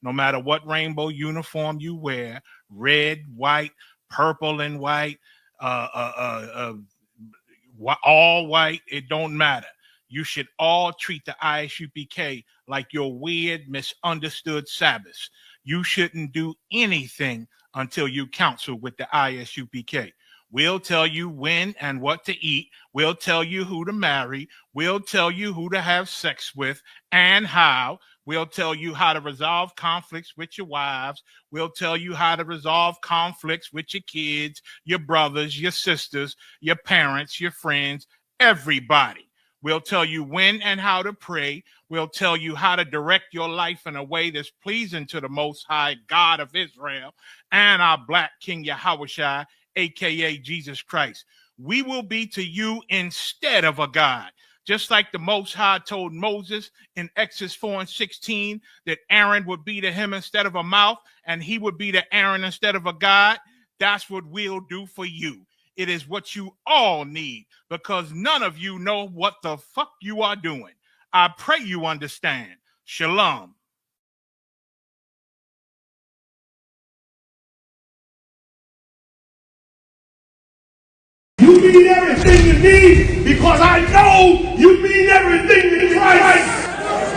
no matter what rainbow uniform you wear, red, white, purple and white, uh, uh, uh, uh, all white, it don't matter. You should all treat the ISUPK like your weird, misunderstood Sabbaths. You shouldn't do anything until you counsel with the ISUPK. We'll tell you when and what to eat. We'll tell you who to marry. We'll tell you who to have sex with and how. We'll tell you how to resolve conflicts with your wives. We'll tell you how to resolve conflicts with your kids, your brothers, your sisters, your parents, your friends, everybody. We'll tell you when and how to pray. We'll tell you how to direct your life in a way that's pleasing to the Most High God of Israel and our Black King Yahushua, aka Jesus Christ. We will be to you instead of a God. Just like the Most High told Moses in Exodus 4:16 that Aaron would be to him instead of a mouth and he would be to Aaron instead of a God, that's what we'll do for you. It is what you all need because none of you know what the fuck you are doing. I pray you understand. Shalom. You mean everything to me because I know you mean everything to Christ.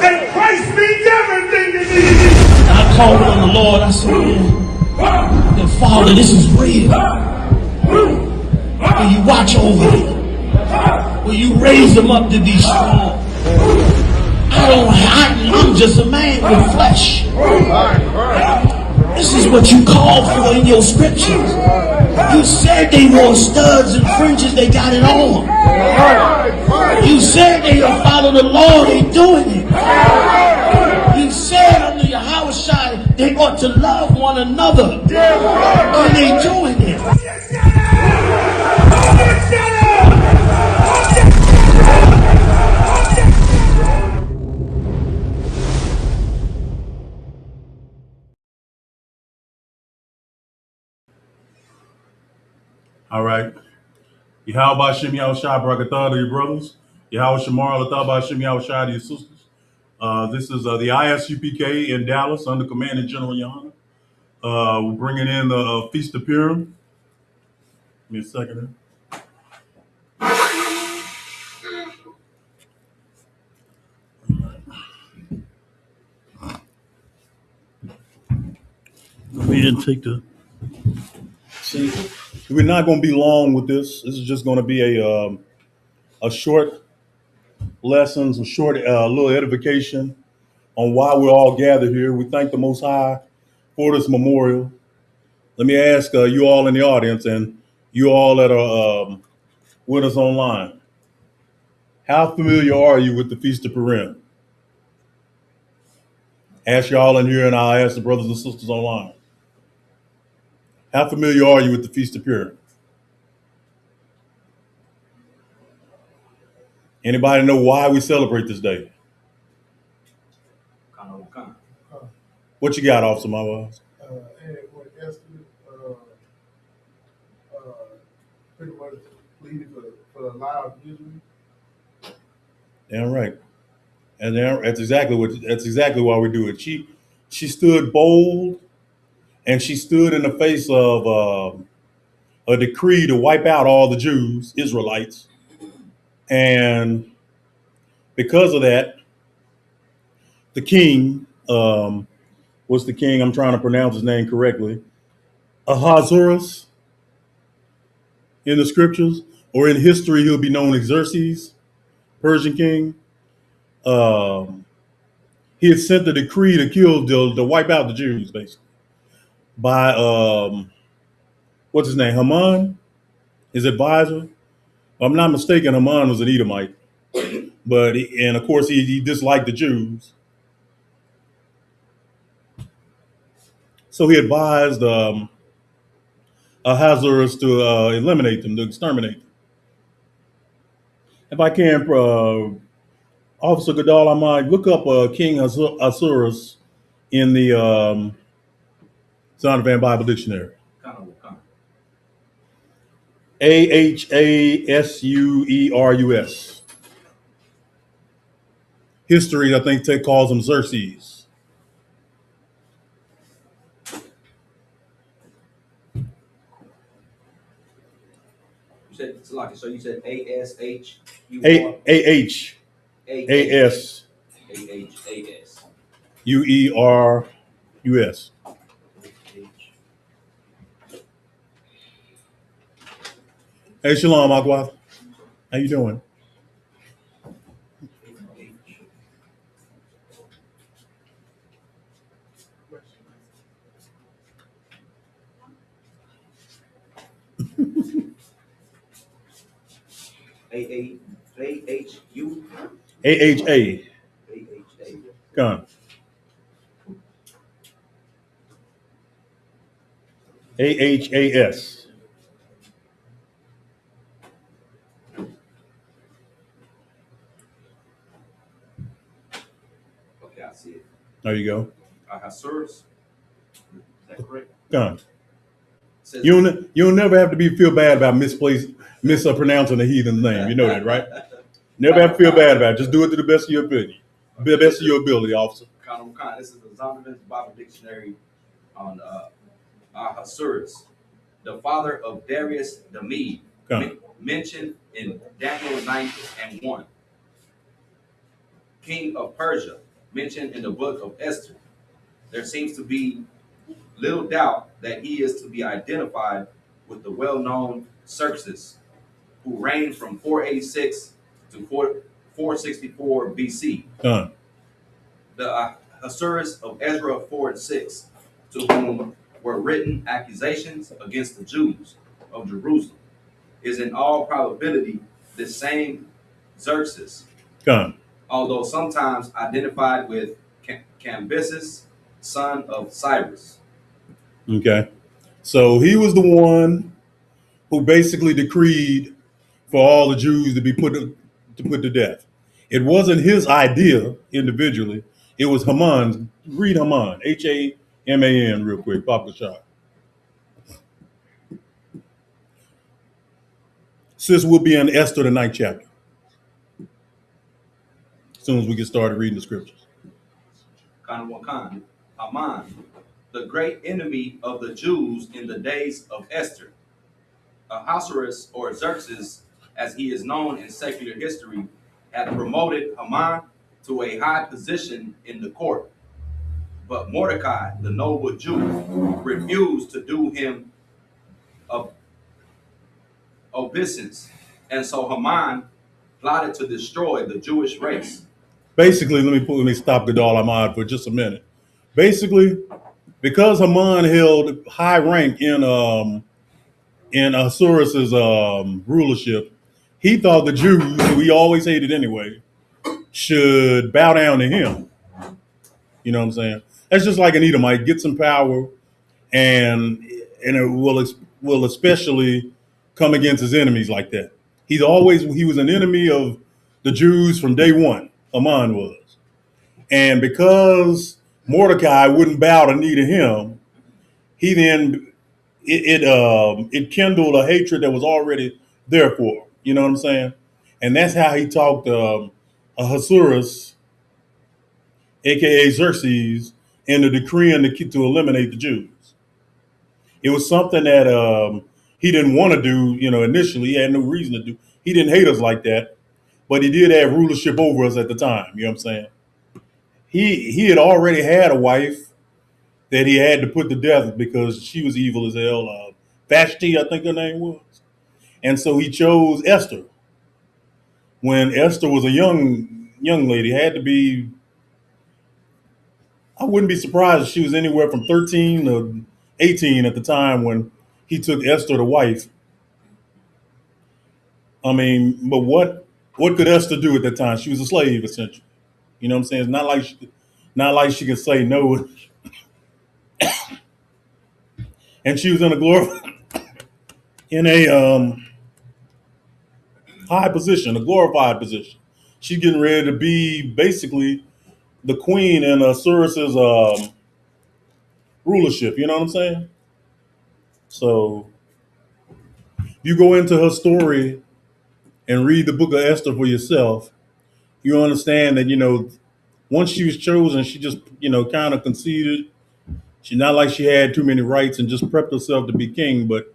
And Christ means everything to me. I called on the Lord. I said, man, Father, this is real. Will you watch over them? Will you raise them up to be strong? I'm just a man with flesh. This is what you called for in your scriptures. You said they wore studs and fringes, they got it on. You said they will follow the law, they doing it. You said under Yahushua they ought to love one another, and they doing it. All right. Yahweh Shem Yahushua Brakatah to your brothers. Yahweh Shamar Lataba Shem Yahushua to your sisters. This is the ISUPK in Dallas under Command of General Yana. We're bringing in the Feast of Purim. Give me a second. We didn't take the. See, we're not going to be long with this. This is just going to be a short lesson, some short little edification on why we're all gathered here. We thank the Most High for this memorial. Let me ask you all in the audience and you all that are with us online. How familiar are you with the Feast of Purim? Ask y'all in here and I'll ask the brothers and sisters online. How familiar are you with the Feast of Purim? Anybody know why we celebrate this day? What you got, Officer Mawaz? Esther, pretty much pleaded for the lives of Israel. Damn right. And that's exactly why we do it. She stood bold, and she stood in the face of a decree to wipe out all the Jews, Israelites, and because of that, the king, what's the king? I'm trying to pronounce his name correctly. Ahasuerus in the scriptures, or in history, he'll be known as Xerxes, Persian king. He had sent the decree to kill, to wipe out the Jews, basically, by what's his name? Haman, his advisor. If I'm not mistaken, Haman was an Edomite, and of course he disliked the Jews. So he advised Ahasuerus to eliminate them, to exterminate them. If I can, Officer Gadal, I might look up King Ahasuerus in the Zondervan Bible Dictionary. Ahasuerus. history, I think, calls him Xerxes. You said Salaki. So you said A-H-A-S AHAS. U-E-R-U-S. Hey, Shalom, Agua. How you doing? AHU. A-H-A. AHA. Gun. A-H-A-S. Okay, I see it. There you go. Ahasuerus. Is that correct? Gun. Says You'll never have to feel bad about mispronouncing a heathen's name. You know that, right? Never have to feel bad about it. Just do it to the best of your ability. The best of your ability, officer. This is the Zondervan's Bible Dictionary on Ahasuerus, the father of Darius the Mede, mentioned in Daniel 9:1. King of Persia, mentioned in the book of Esther. There seems to be little doubt that he is to be identified with the well-known Xerxes, who reigned from 486 to 464 BC. The Ahasuerus of Ezra 4 and 6, to whom were written accusations against the Jews of Jerusalem, is in all probability the same Xerxes, although sometimes identified with Cambyses, son of Cyrus. Okay. So he was the one who basically decreed for all the Jews to be put to death. It wasn't his idea individually. It was Haman's. Read Haman, Haman, real quick, Papa Shah. Sis, we'll be in Esther, the 9th chapter, as soon as we get started reading the scriptures. Haman, the great enemy of the Jews in the days of Esther. Ahasuerus, or Xerxes, as he is known in secular history, had promoted Haman to a high position in the court. But Mordecai, the noble Jew, refused to do him obeisance, and so Haman plotted to destroy the Jewish race. Basically, let me stop Gadol Ahmad for just a minute. Basically, because Haman held high rank in Ahasuerus' rulership, he thought the Jews, who he always hated anyway, should bow down to him. You know what I'm saying? That's just like an Edomite, get some power, and it will especially come against his enemies like that. He was an enemy of the Jews from day one. Haman was, and because Mordecai wouldn't bow the knee to him, he then it kindled a hatred that was already there for him. You know what I'm saying? And that's how he talked Ahasuerus, aka Xerxes, into decreeing to eliminate the Jews. It was something that he didn't want to do. Initially, he had no reason to do. He didn't hate us like that, but he did have rulership over us at the time. You know what I'm saying? He had already had a wife that he had to put to death because she was evil as hell. Vashti, I think her name was. And so he chose Esther. When Esther was a young lady, had to be, I wouldn't be surprised if she was anywhere from 13 to 18 at the time when he took Esther to wife. I mean, but what could Esther do at that time? She was a slave, essentially. You know what I'm saying? It's not like she could say no. And she was in a high position, a glorified position. She's getting ready to be basically the queen in Ahasuerus' rulership. You know what I'm saying? So you go into her story and read the book of Esther for yourself, You understand that, once she was chosen, she just, kind of conceded. She's not like she had too many rights and just prepped herself to be king, but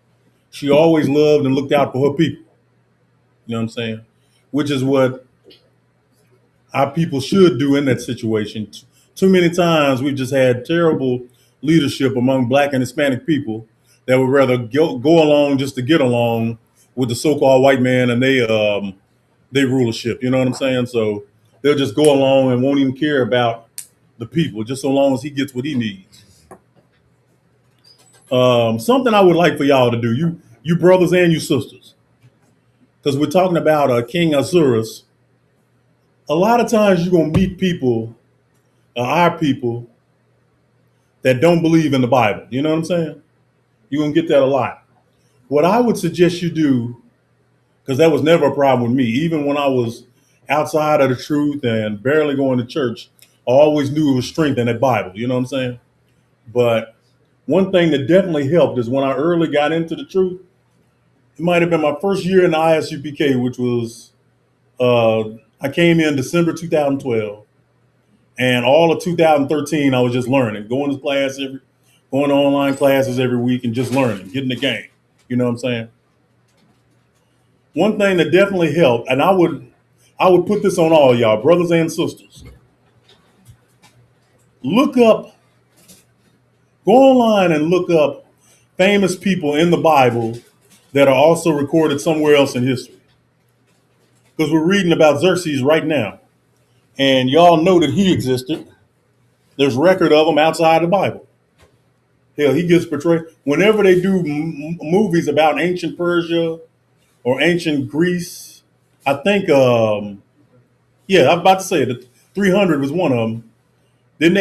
she always loved and looked out for her people. You know what I'm saying? Which is what our people should do in that situation. Too many times we've just had terrible leadership among black and Hispanic people that would rather go along just to get along with the so-called white man and they rulership. You know what I'm saying? So they'll just go along and won't even care about the people, just so long as he gets what he needs. Something I would like for y'all to do, you brothers and you sisters, because we're talking about King Ahasuerus. A lot of times you're gonna meet people, our people, that don't believe in the Bible. You know what I'm saying? You're gonna get that a lot. What I would suggest you do, because that was never a problem with me, even when I was outside of the truth and barely going to church, I always knew it was strength in that Bible. You know what I'm saying? But one thing that definitely helped is when I early got into the truth. It might have been my first year in the ISUPK, which was I came in December 2012, and all of 2013 I was just learning, going to online classes every week, and just learning, getting the game. You know what I'm saying? One thing that definitely helped, and I would put this on all y'all, brothers and sisters. Look up, go online and look up famous people in the Bible that are also recorded somewhere else in history. Because we're reading about Xerxes right now. And y'all know that he existed. There's record of him outside the Bible. Hell, he gets portrayed whenever they do movies about ancient Persia or ancient Greece. I think, yeah, I'm about to say that 300 was one of them. Didn't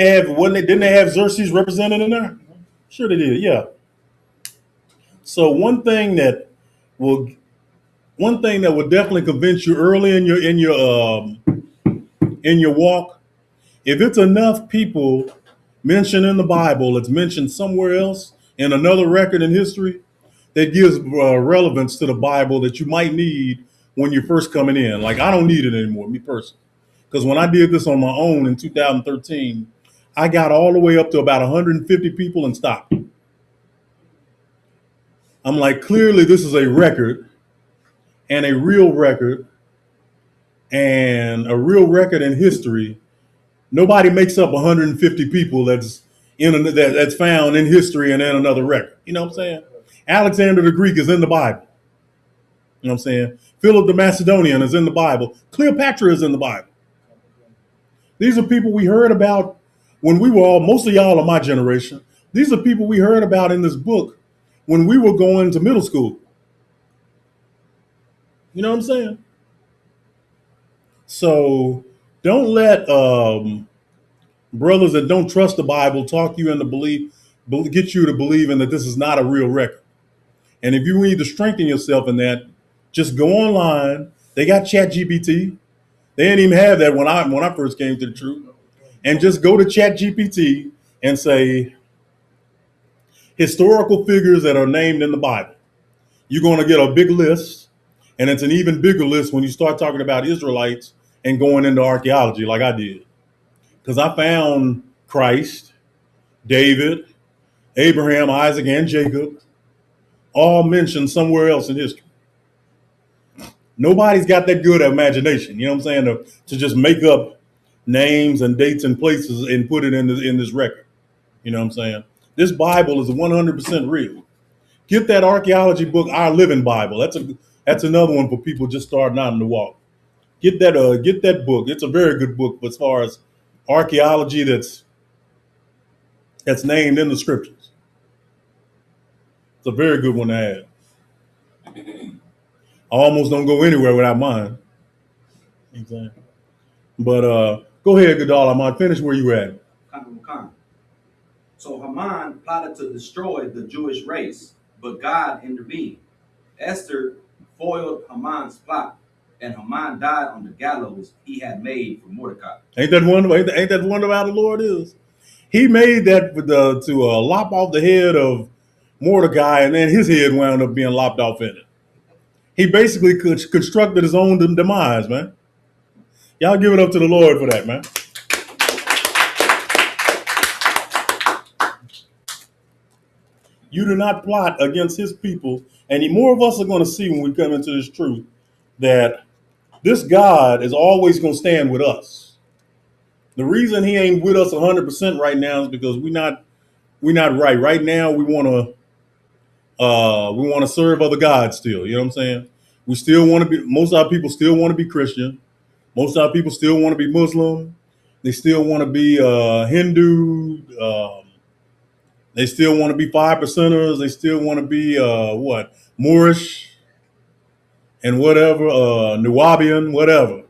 they have Xerxes represented in there? Sure they did. Yeah. So will one thing that will definitely convince you early in your walk, if it's enough people mentioned in the Bible, it's mentioned somewhere else in another record in history that gives relevance to the Bible that you might need when you're first coming in. Like, I don't need it anymore, me personally. Because when I did this on my own in 2013, I got all the way up to about 150 people and stopped. I'm like, clearly this is a record and a real record and a real record in history. Nobody makes up 150 people that's found in history and in another record. You know what I'm saying? Alexander the Greek is in the Bible. You know what I'm saying? Philip the Macedonian is in the Bible. Cleopatra is in the Bible. These are people we heard about when we were most of y'all are my generation. These are people we heard about in this book when we were going to middle school. You know what I'm saying? So don't let brothers that don't trust the Bible talk you into get you to believing that this is not a real record. And if you need to strengthen yourself in that, just go online. They got ChatGPT. They didn't even have that when I first came to the truth. And just go to ChatGPT and say historical figures that are named in the Bible. You're going to get a big list, and it's an even bigger list when you start talking about Israelites and going into archaeology like I did. Because I found Christ, David, Abraham, Isaac, and Jacob all mentioned somewhere else in history. Nobody's got that good imagination, you know what I'm saying, to just make up names and dates and places and put it in this record. You know what I'm saying? This Bible is 100% real. Get that archaeology book, Our Living Bible. That's another one for people just starting out in the walk. Get that book. It's a very good book as far as archaeology that's named in the scriptures. It's a very good one to have. I almost don't go anywhere without mine. Exactly. But go ahead, Gadal. I'm on. Finish where you at. So Haman plotted to destroy the Jewish race, but God intervened. Esther foiled Haman's plot, and Haman died on the gallows he had made for Mordecai. Ain't that wonderful? Ain't that wonderful how the Lord is? He made that to lop off the head of Mordecai, and then his head wound up being lopped off in it. He basically constructed his own demise, man. Y'all give it up to the Lord for that, man. You do not plot against his people. And more of us are going to see when we come into this truth that this God is always going to stand with us. The reason he ain't with us 100% right now is because we're not right. Right now we want to serve other gods still. You know what I'm saying? We still want to be. Most of our people still want to be Christian. Most of our people still want to be Muslim. They still want to be Hindu. They still want to be 5%ers. They still want to be Moorish and whatever, Nubian, whatever.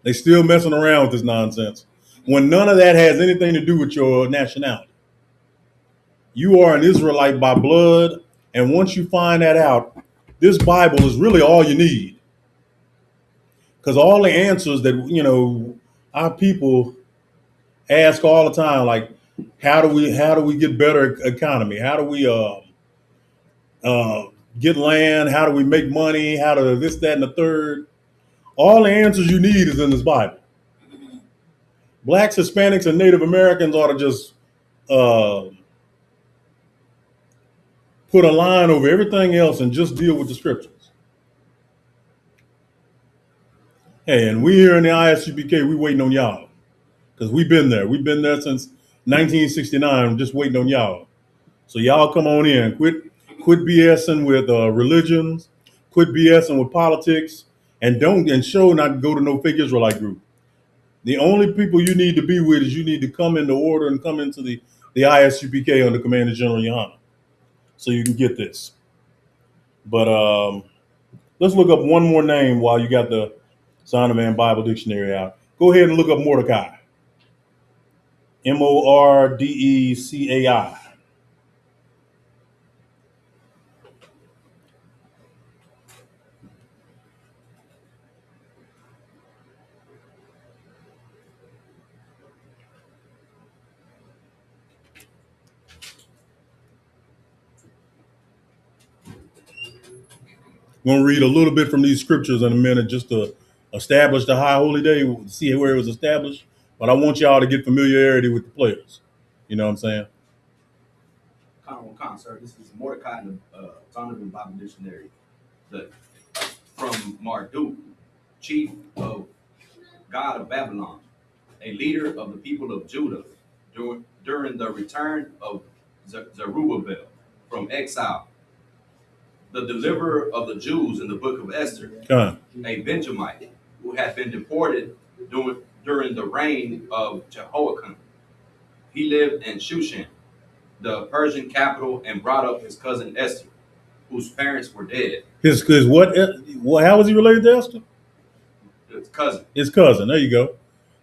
They still messing around with this nonsense. When none of that has anything to do with your nationality. You are an Israelite by blood, and once you find that out, this Bible is really all you need. Because all the answers that our people ask all the time, like how do we get better economy? How do we get land? How do we make money? How do this, that, and the third? All the answers you need is in this Bible. Blacks, Hispanics, and Native Americans ought to just put a line over everything else and just deal with the scriptures. Hey, and we here in the ISUPK, we waiting on y'all because we've been there. We've been there since 1969, just waiting on y'all. So y'all come on in. Quit BSing with religions. Quit BSing with politics, and show not to go to no fake Israelite group. The only people you need to be with is you need to come into order and come into the ISUPK under Commander General Yohana, so you can get this. But let's look up one more name while you got the Son of Man Bible Dictionary out. Go ahead and look up Mordecai. Mordecai. I'm going to read a little bit from these scriptures in a minute just to establish the high holy day, see where it was established. But I want y'all to get familiarity with the players. You know what I'm saying? Sir, this is Mordecai in the Zondervan Bible Dictionary. From Marduk, chief of God of Babylon, a leader of the people of Judah during the return of Zerubbabel from exile, the deliverer of the Jews in the book of Esther, a Benjamite who had been deported during the reign of Jehoiakim. He lived in Shushan, the Persian capital, and brought up his cousin Esther, whose parents were dead. His what? How was he related to Esther? His cousin. His cousin. There you go.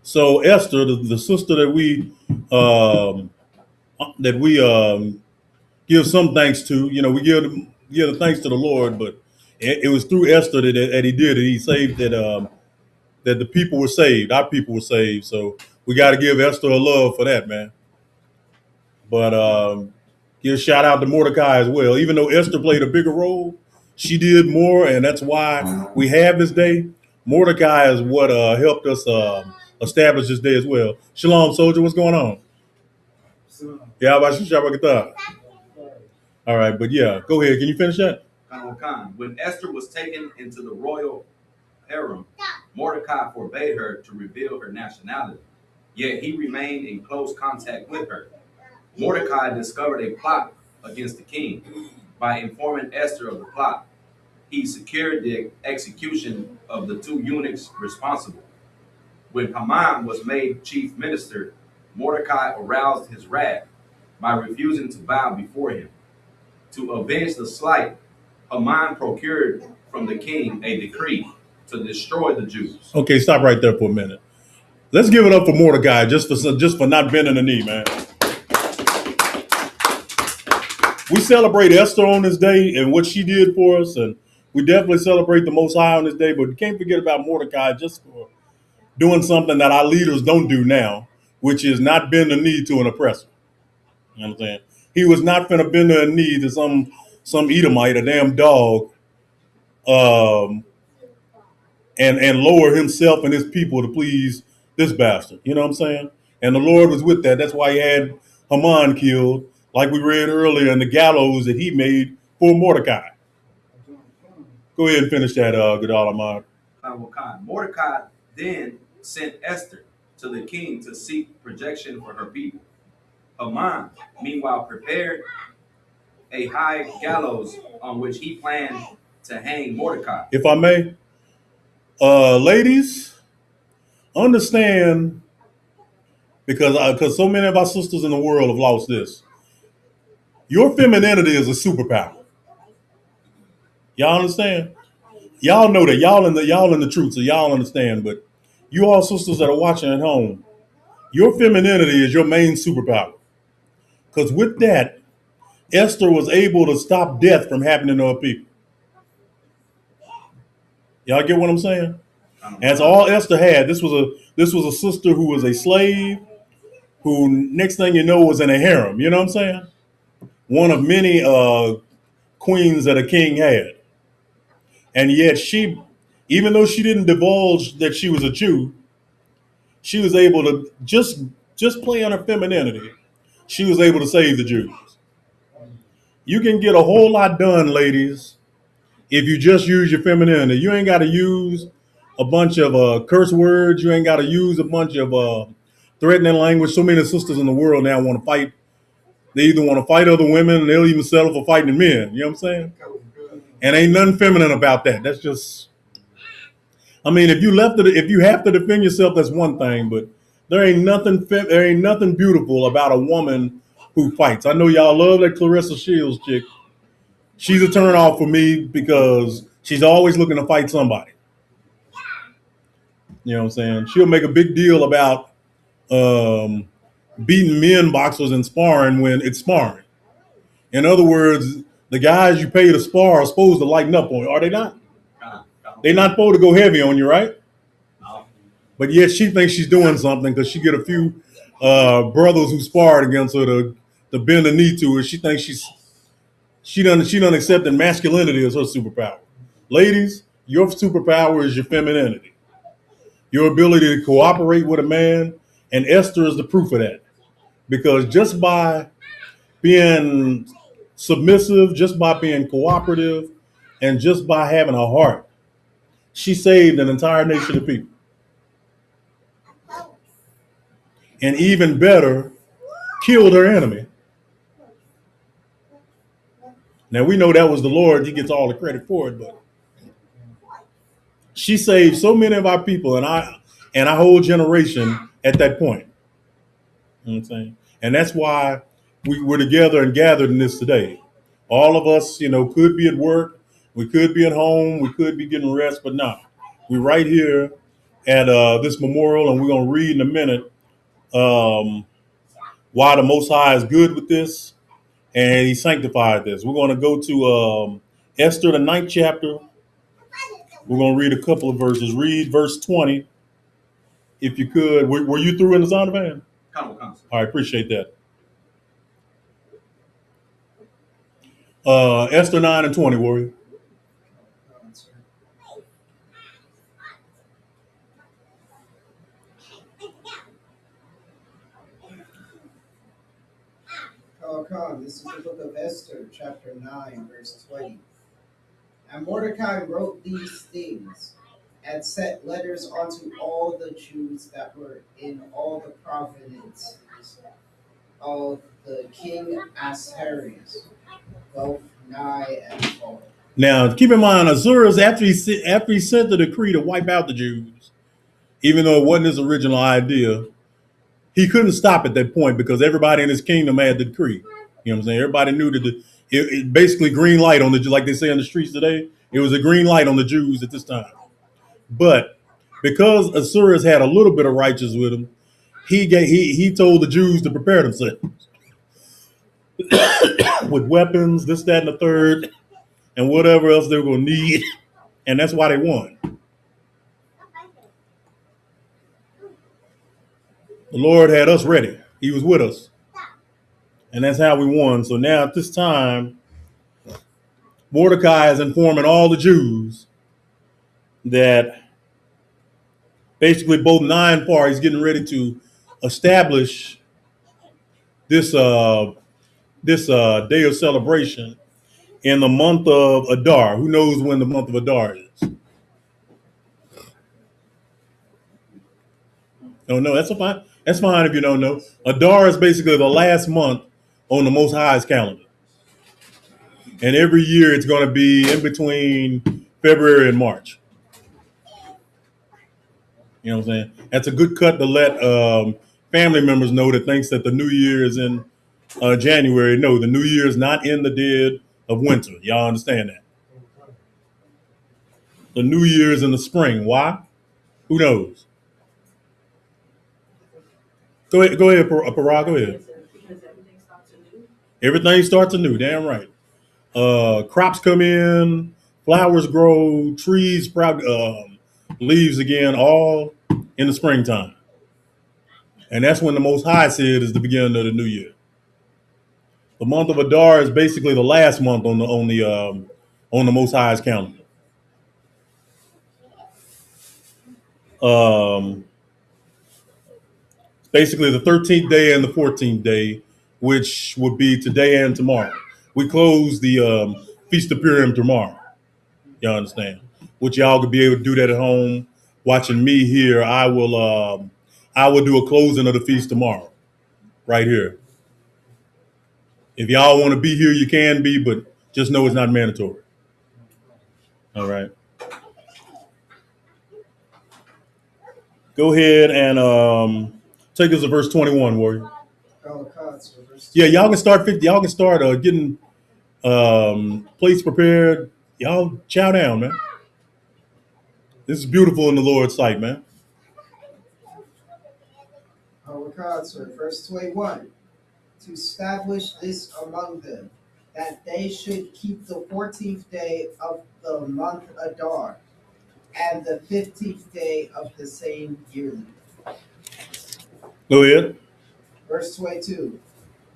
So Esther, the sister that we give some thanks to, we give the thanks to the Lord, but it was through Esther that he did it. He saved that the people were saved. Our people were saved. So we got to give Esther a love for that, man. But give a shout out to Mordecai as well. Even though Esther played a bigger role, she did more, and that's why we have this day. Mordecai is what helped us establish this day as well. Shalom, soldier. What's going on? Yeah, about you, all right, but yeah, go ahead. Can you finish that? When Esther was taken into the royal harem, Mordecai forbade her to reveal her nationality, yet he remained in close contact with her. Mordecai discovered a plot against the king. By informing Esther of the plot, he secured the execution of the two eunuchs responsible. When Haman was made chief minister, Mordecai aroused his wrath by refusing to bow before him. To avenge the slight, Haman procured from the king a decree to destroy the Jews. Okay, stop right there for a minute. Let's give it up for Mordecai just for not bending the knee, man. We celebrate Esther on this day and what she did for us, and we definitely celebrate the Most High on this day, but we can't forget about Mordecai just for doing something that our leaders don't do now, which is not bend the knee to an oppressor. You know what I'm saying? He was not finna bend the knee to some Edomite, a damn dog, and lower himself and his people to please this bastard. You know what I'm saying? And the Lord was with that. That's why he had Haman killed, like we read earlier in the gallows that he made for Mordecai. Go ahead and finish that, good Ahmad. Mordecai then sent Esther to the king to seek protection for her people. Haman, meanwhile, prepared a high gallows on which he planned to hang Mordecai. If I may, ladies, understand, because so many of our sisters in the world have lost this. Your femininity is a superpower. Y'all understand? Y'all know that. Y'all in the truth, so y'all understand. But you all sisters that are watching at home, your femininity is your main superpower. Because with that, Esther was able to stop death from happening to her people. Y'all get what I'm saying? That's all Esther had. This was a sister who was a slave, who next thing you know was in a harem. You know what I'm saying? One of many queens that a king had, and yet she, even though she didn't divulge that she was a Jew, she was able to just play on her femininity. She was able to save the Jews. You can get a whole lot done, ladies, if you just use your femininity. You ain't got to use a bunch of curse words. You ain't got to use a bunch of threatening language. So many sisters in the world now want to fight. They either want to fight other women, and they'll even settle for fighting men. You know what I'm saying? And ain't nothing feminine about that. That's just, I mean, if you have to defend yourself, that's one thing. But there ain't nothing beautiful about a woman who fights. I know y'all love that Clarissa Shields chick. She's a turn off for me because she's always looking to fight somebody. You know what I'm saying? She'll make a big deal about beating men boxers and sparring when it's sparring. In other words, the guys you pay to spar are supposed to lighten up on you, are they not? They're not supposed to go heavy on you, right? But yet she thinks she's doing something because she get a few brothers who sparred against her to bend the knee to her. She thinks she done accepted masculinity as her superpower. Ladies, your superpower is your femininity, your ability to cooperate with a man, and Esther is the proof of that. Because just by being submissive, just by being cooperative, and just by having a heart, she saved an entire nation of people. And even better, killed her enemy. Now we know that was the Lord. He gets all the credit for it, but she saved so many of our people and our whole generation at that point. You know what I'm saying? And that's why we were together and gathered in this today. All of us, could be at work, we could be at home, we could be getting rest, but no. We're right here at this memorial, and we're going to read in a minute why the Most High is good with this, and He sanctified this. We're going to go to Esther, the 9th chapter. We're going to read a couple of verses. Read verse 20, if you could. Were you through in the Zondervan? All right, appreciate that. Esther 9 and 20, Warrior. This is the book of Esther, chapter 9, verse 20. And Mordecai wrote these things and sent letters unto all the Jews that were in all the provinces of the king Ahasuerus, both nigh and far. Now, keep in mind, Ahasuerus, after he sent the decree to wipe out the Jews, even though it wasn't his original idea, he couldn't stop at that point because everybody in his kingdom had the decree. You know what I'm saying? Everybody knew that it basically green light on like they say in the streets today. It was a green light on the Jews at this time. But because Ahasuerus had a little bit of righteousness with him, he told the Jews to prepare themselves with weapons, this, that, and the third, and whatever else they were going to need. And that's why they won. The Lord had us ready. He was with us. And that's how we won. So now at this time, Mordecai is informing all the Jews that Basically, both 9 parties getting ready to establish this day of celebration in the month of Adar. Who knows when the month of Adar is? Don't know. That's fine. That's fine if you don't know. Adar is basically the last month on the Most High's calendar, and every year it's going to be in between February and March. You know what I'm saying? That's a good cut to let family members know that thinks that the New Year is in January. No, the New Year is not in the dead of winter. Y'all understand that? The New Year is in the spring. Why? Who knows? Go ahead, Parag. Go ahead. Because everything starts anew. Everything starts anew. Damn right. Crops come in, flowers grow, trees sprout leaves again, all in the springtime. And that's when the Most High said is the beginning of the new year. The month of Adar is basically the last month on the Most High's calendar. Um, basically the 13th day and the 14th day, which would be today and tomorrow. We close the Feast of Purim tomorrow. Y'all understand? Which y'all could be able to do that at home. Watching me here, I will do a closing of the feast tomorrow, right here. If y'all want to be here, you can be, but just know it's not mandatory. All right. Go ahead and take us to verse 21, Warrior. Yeah, y'all can start. Y'all can start getting plates prepared. Y'all chow down, man. This is beautiful in the Lord's sight, man. Verse 21. To establish this among them, that they should keep the 14th day of the month Adar, and the 15th day of the same yearly. Go ahead. Verse 22.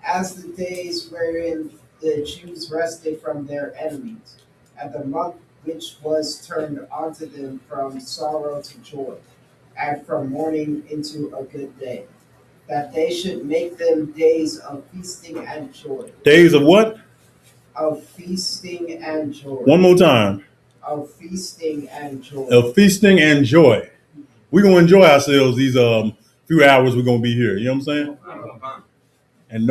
As the days wherein the Jews rested from their enemies, and the month which was turned unto them from sorrow to joy, and from mourning into a good day, that they should make them days of feasting and joy. Days of what? Of feasting and joy. One more time. Of feasting and joy. Of feasting and joy. We're gonna enjoy ourselves these few hours we're gonna be here. You know what I'm saying? And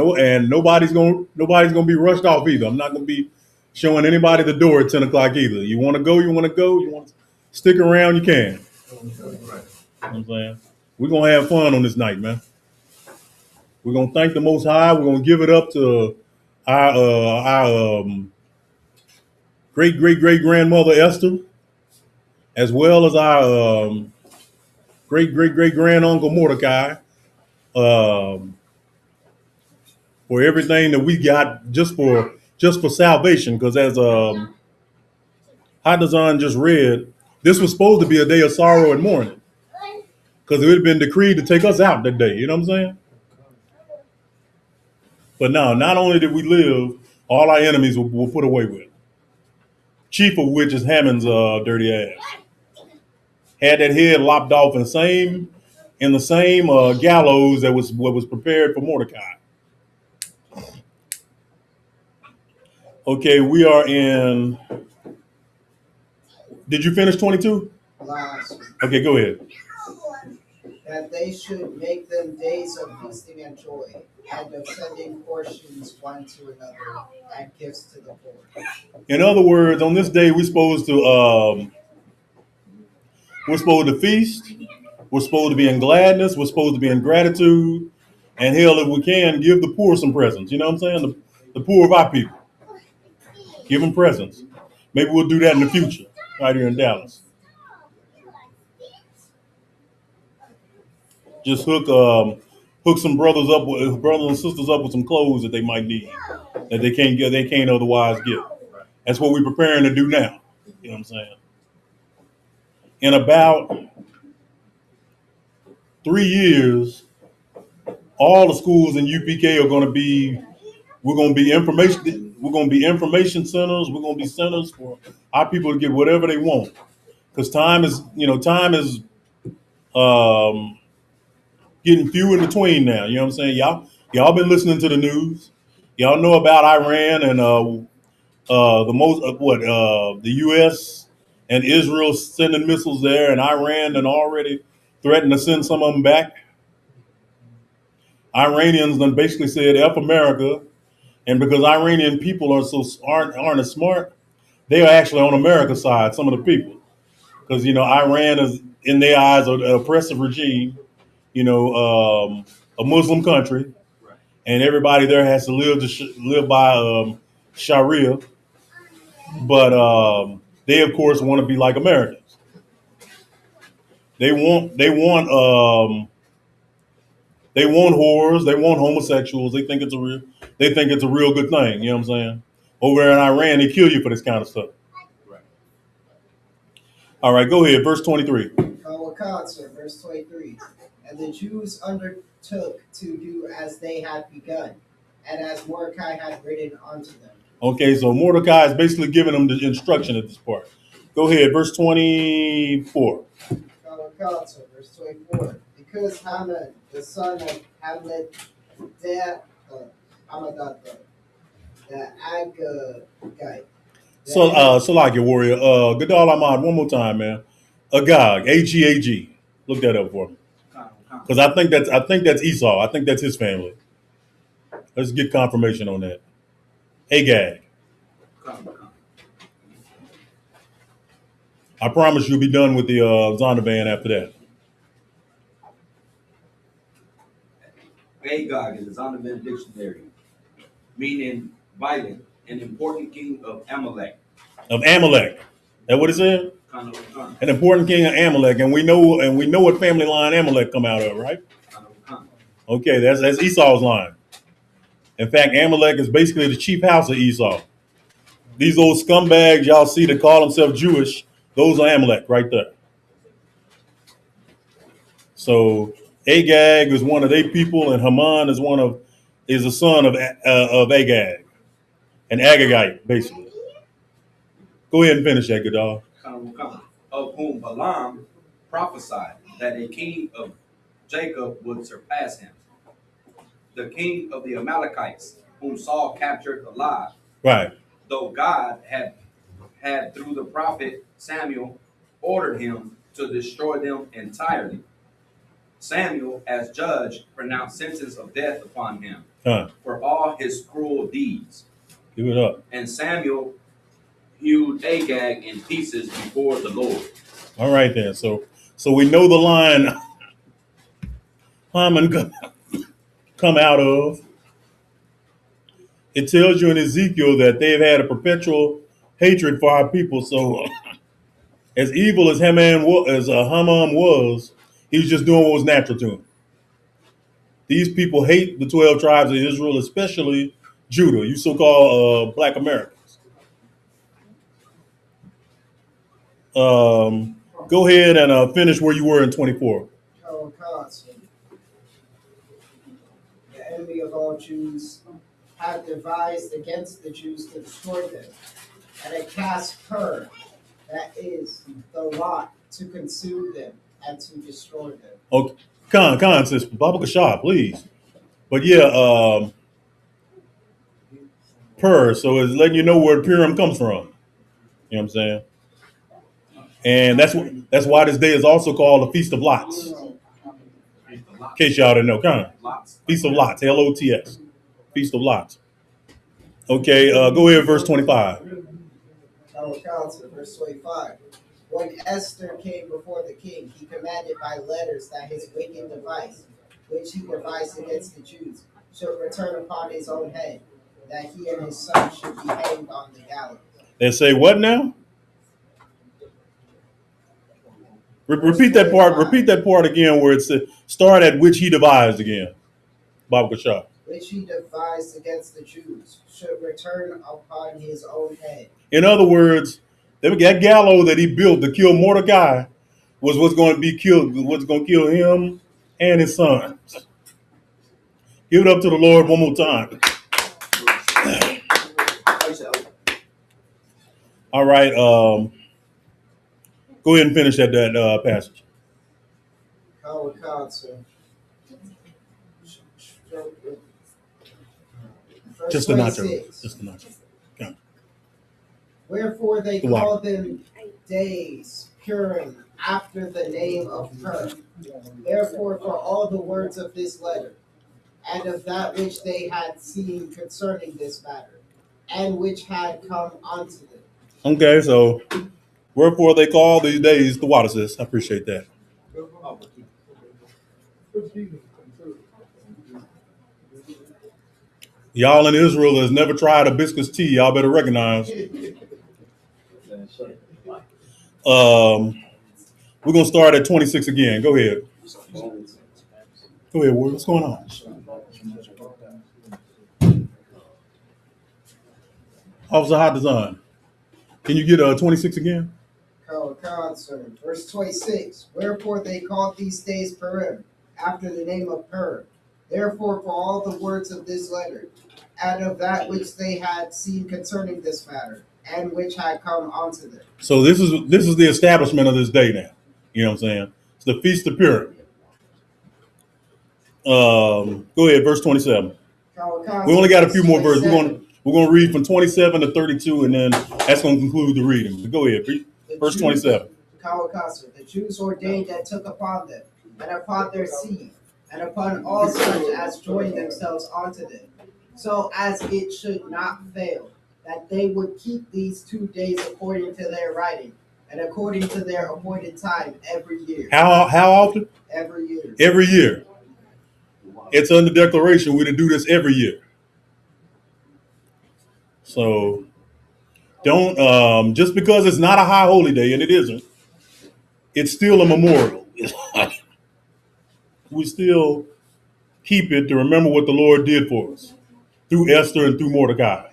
nobody's gonna be rushed off either. I'm not gonna be showing anybody the door at 10 o'clock either. You want to go, you want to stick around, you can. You know what I'm saying? We're gonna have fun on this night, man. We're gonna thank the Most High. We're gonna give it up to our great grandmother Esther, as well as our great grand uncle Mordecai, for everything that we got just for salvation. Because as Hadazan just read, this was supposed to be a day of sorrow and mourning, because it would have been decreed to take us out that day. You know what I'm saying? But no, not only did we live, all our enemies were put away with. Chief of which is Haman's dirty ass. Had that head lopped off in the same gallows that was prepared for Mordecai. Okay, we are in. Did you finish 22? Last. Okay, go ahead. That they should make them days of feasting and joy, and of sending portions one to another, and gifts to the poor. In other words, on this day we're supposed to feast. We're supposed to be in gladness. We're supposed to be in gratitude, and hell, if we can, give the poor some presents. You know what I'm saying? The poor of our people. Give them presents. Maybe we'll do that in the future, right here in Dallas. Just hook some brothers and sisters up with some clothes that they might need, that they can't otherwise get. That's what we're preparing to do now. You know what I'm saying? In about 3 years, all the schools in UPK are going to be. We're going to be information centers. We're going to be centers for our people to get whatever they want. Because time is um, getting few in between now. You know what I'm saying? Y'all been listening to the news. Y'all know about Iran and the most the U.S. and Israel sending missiles there, and Iran and already threatened to send some of them back. Iranians then basically said F America, and because Iranian people aren't as smart, they are actually on America's side. Some of the people, because Iran is in their eyes an oppressive regime. A Muslim country, Right. and everybody there has to live by Sharia. But they, of course, want to be like Americans. They want whores. They want homosexuals. They think it's a real good thing. You know what I'm saying? Over there in Iran, they kill you for this kind of stuff. Right. All right, go ahead. Verse 23. Verse 23. And the Jews undertook to do as they had begun, and as Mordecai had written unto them. Okay, so Mordecai is basically giving them the instruction at this part. Go ahead, verse 24. Verse 24. Because Haman, the son of Hamlet, the Agagite. So like your warrior. Gadal Ahmad, one more time, man. Agag, Agag. Look that up for me. Because I think that's Esau. I think that's his family. Let's get confirmation on that. Agag. I promise you'll be done with the Zondervan after that. Agag is on the dictionary, meaning violent, an important king of Amalek. Of Amalek. That what it said? Kind of. An important king of Amalek, and we know what family line Amalek come out of, right? Okay, that's Esau's line. In fact, Amalek is basically the chief house of Esau. These old scumbags y'all see that call themselves Jewish, those are Amalek right there. So Agag is one of their people, and Haman is a son of Agag, an Agagite, basically. Go ahead and finish that, Gadal. Of whom Balaam prophesied that a king of Jacob would surpass him. The king of the Amalekites, whom Saul captured alive. Right. Though God had through the prophet Samuel ordered him to destroy them entirely. Samuel, as judge, pronounced sentence of death upon him for all his cruel deeds. Give it up. And Samuel hewed Agag in pieces before the Lord. All right then. So we know the line Haman come out of. It tells you in Ezekiel that they've had a perpetual hatred for our people. So as evil as Haman was, he was just doing what was natural to him. These people hate the 12 tribes of Israel, especially Judah, you so-called Black Americans. Go ahead and finish where you were in 24. The enemy of all Jews have devised against the Jews to destroy them, and it cast her, that is the lot, to consume them and to destroy them. Okay, Khan, sis, Baba Kashah, please. But yeah, so it's letting you know where Purim comes from. You know what I'm saying? And that's why this day is also called the Feast of Lots. In case y'all didn't know, Feast of Lots, Lots, Feast of Lots. Okay, go ahead, verse 25. Verse 25. When Esther came before the king, he commanded by letters that his wicked device, which he devised against the Jews, should return upon his own head, that he and his son should be hanged on the gallows. They say what now? Repeat that part. Repeat that part again, where it said start at which he devised again. Baba Kashah. Which he devised against the Jews should return upon his own head. In other words, that gallows that he built to kill Mordecai was what's going to be killed. What's going to kill him and his sons. Give it up to the Lord one more time. All right. Go ahead and finish that passage. Kawakatsu. Verse Just the nacho. 26. Just the nacho. Okay. Wherefore they The water. call them days Purim after the name of Purim. Therefore, for all the words of this letter, and of that which they had seen concerning this matter, and which had come unto them. Okay, so wherefore they call these days the water, sis. I appreciate that. Y'all in Israel has never tried hibiscus tea. Y'all better recognize. We're gonna start at 26 again. Go ahead. Go ahead, Ward. What's going on? Officer Hot Design. Can you get 26 again? Concern. Verse 26. Wherefore they called these days Purim, after the name of Purim. Therefore, for all the words of this letter, and of that which they had seen concerning this matter, and which had come unto them. So this is the establishment of this day now. You know what I'm saying? It's the Feast of Purim. Go ahead, verse 27. We only got a few more verses. We're gonna read from 27 to 32, and then that's gonna conclude the reading. But go ahead, verse 27. The Jews ordained and took upon them, and upon their seed, and upon all such as joined themselves unto them, so as it should not fail, that they would keep these 2 days according to their writing, and according to their appointed time every year. How often? Every year. Every year. It's under declaration. We're to do this every year. So don't just because it's not a high holy day, and it isn't, it's still a memorial. We still keep it to remember what the Lord did for us through Esther and through Mordecai.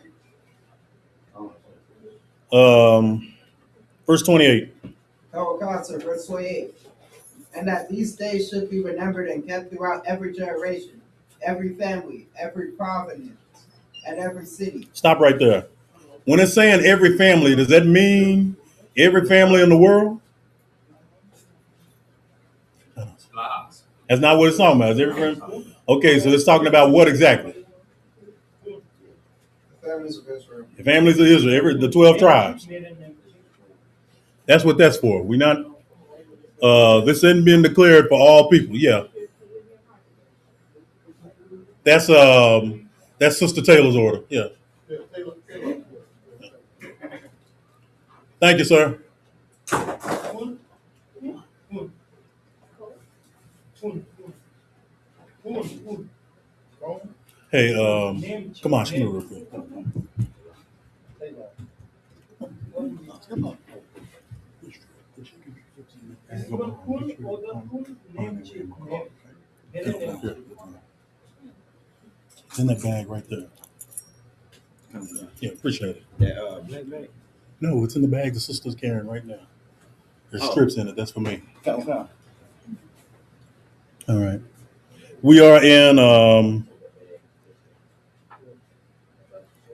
Verse 28. Verse 28. And that these days should be remembered and kept throughout every generation, every family, every province, and every city. Stop right there. When it's saying every family, does that mean every family in the world? That's not what it's talking about. Is every family? Okay, so it's talking about what exactly? The families of Israel. The families of Israel, the 12 tribes. That's what that's for. We're not. This isn't being declared for all people. Yeah. That's Sister Taylor's order. Yeah. Thank you, sir. Hey, come on, come here real quick. It's in that bag right there. Yeah, appreciate it. That black bag. No, it's in the bag the sister's carrying right now. There's strips in it. That's for me. Okay. All right. We are in.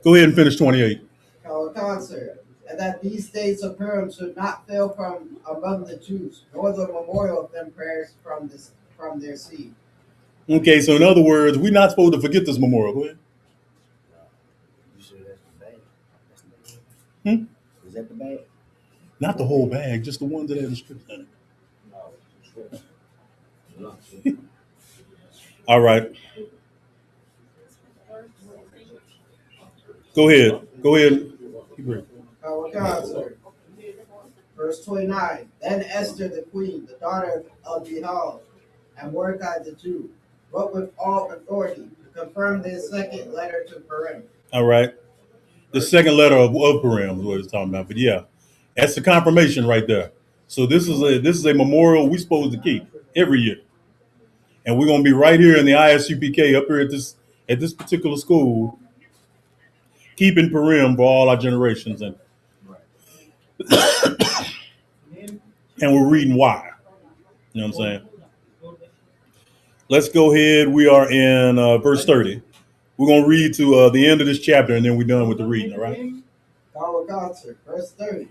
Go ahead and finish 28. Concert. And that these days of Purim should not fail from among the Jews, nor the memorial of them prayers from their seed. Okay, so in other words, we're not supposed to forget this memorial. Go ahead. You sure that's the bag? Is that the bag? Not the whole bag, just the ones that have the strips in it. All right. Go ahead. Go ahead. Verse 29. Then Esther the queen, the daughter of Behal, and Mordecai the Jew, wrote with all authority to confirm this second letter to Purim. All right. The second letter of Purim is what it's talking about. But yeah, that's the confirmation right there. So this is a memorial we're supposed to keep every year. And we're gonna be right here in the ISUPK up here at this particular school, keeping Purim for all our generations, and we're reading why. You know what I'm saying? Let's go ahead. We are in verse 30. We're gonna read to the end of this chapter, and then we're done with the reading. All right. Verse 30.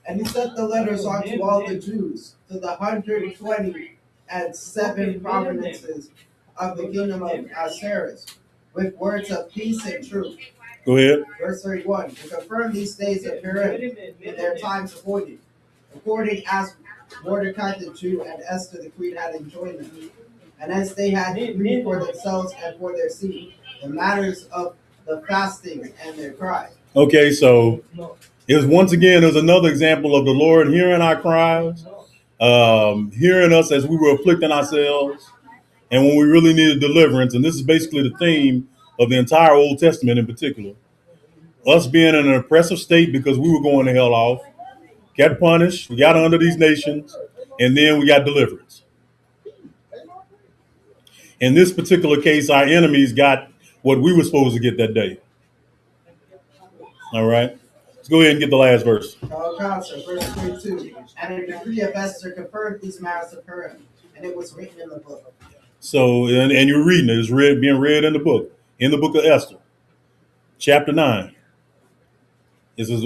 And he sent the letters unto all the Jews, to the 120 and 7 provinces of the kingdom of Ahasuerus, with words of peace and truth. Go ahead. Verse 31, to confirm these days of Purim in their times appointed, according as Mordecai the Jew and Esther the queen had enjoined them, and as they had decreed for themselves and for their seed, the matters of the fastings and their cries. Okay, so there's another example of the Lord hearing our cries, hearing us as we were afflicting ourselves, and when we really needed deliverance. And this is basically the theme of the entire Old Testament in particular. Us being in an oppressive state because we were going to hell off, got punished, we got under these nations, and then we got deliverance. In this particular case, our enemies got what we were supposed to get that day. All right. Let's go ahead and get the last verse. Verse 22. And a decree of Esther confirmed these matters of Purim, and it was written in the book. So, and you're reading it. It's being read in the book of Esther, chapter 9. This is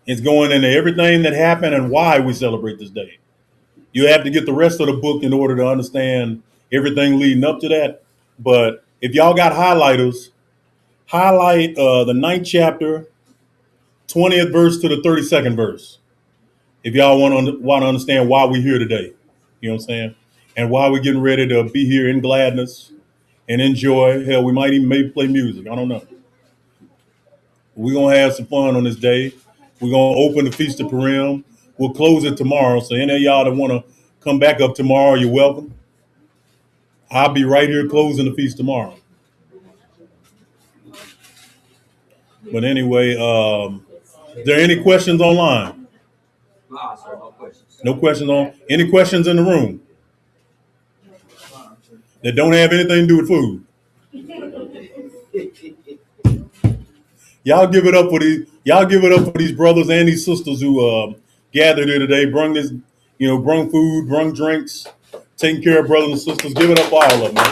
it's going into everything that happened and why we celebrate this day. You have to get the rest of the book in order to understand everything leading up to that. But if y'all got highlighters, highlight the 9th chapter, 20th verse to the 32nd verse. If y'all want to understand why we're here today, you know what I'm saying, and why we're getting ready to be here in gladness and enjoy. Hell, we might even maybe play music. I don't know. We're gonna have some fun on this day. We're gonna open the Feast of Purim. We'll close it tomorrow. So any of y'all that want to come back up tomorrow, you're welcome. I'll be right here closing the feast tomorrow. But anyway, is there any questions online? No, sir, no questions. No questions on any questions in the room that don't have anything to do with food. Y'all give it up for these brothers and these sisters who gathered here today, brung food, brung drinks, taking care of brothers and sisters. Give it up for all of them.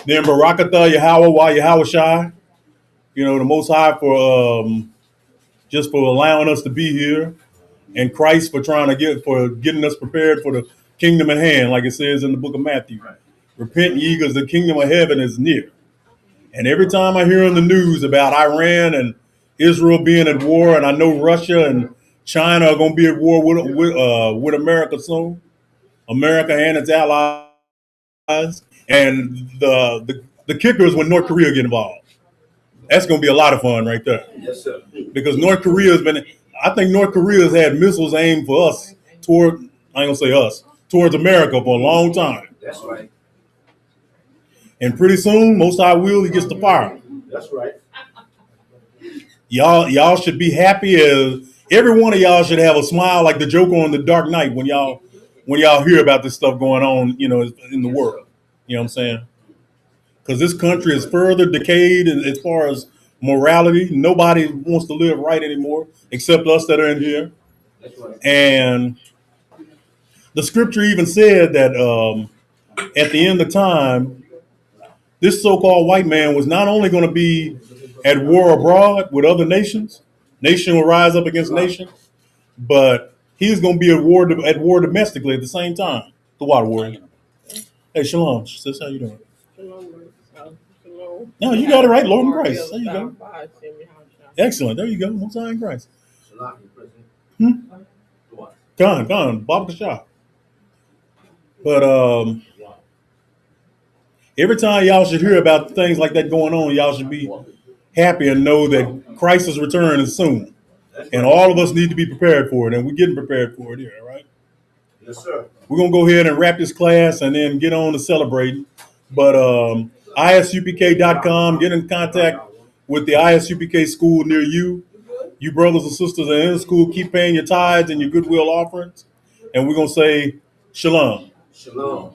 Then Barakatah Yahweh Shai, the Most High for just for allowing us to be here, and Christ for getting us prepared for the kingdom at hand, like it says in the book of Matthew. Right. Repent ye, because the kingdom of heaven is near. And every time I hear on the news about Iran and Israel being at war, and I know Russia and China are going to be at war with America soon, America and its allies, and the kicker is when North Korea get involved. That's going to be a lot of fun right there. Yes, sir. Because North Korea has had missiles aimed for us towards America for a long time. That's right. And pretty soon, Most High will, he gets the fire. That's right. Y'all should be happy as every one of y'all should have a smile like the Joker on The Dark Knight when y'all hear about this stuff going on, in the world. You know what I'm saying? Because this country is further decayed as far as morality. Nobody wants to live right anymore except us that are in here. That's right. And the scripture even said that at the end of time, this so-called white man was not only going to be at war abroad with other nations, nation will rise up against nation, but he's going to be at war domestically at the same time. The water warrior. Hey, shalom, sis, how you doing? No, you got it right, Lord in Christ. There you go. Excellent. There you go. Most High in Christ. Gone, Baba Kashah. But every time y'all should hear about things like that going on, y'all should be happy and know that Christ's return is soon. And all of us need to be prepared for it, and we're getting prepared for it here, all right? Yes, sir. We're going to go ahead and wrap this class and then get on to celebrating. But isupk.com, get in contact with the ISUPK school near you. You brothers and sisters that are in the school, keep paying your tithes and your goodwill offerings. And we're going to say shalom. Shalom.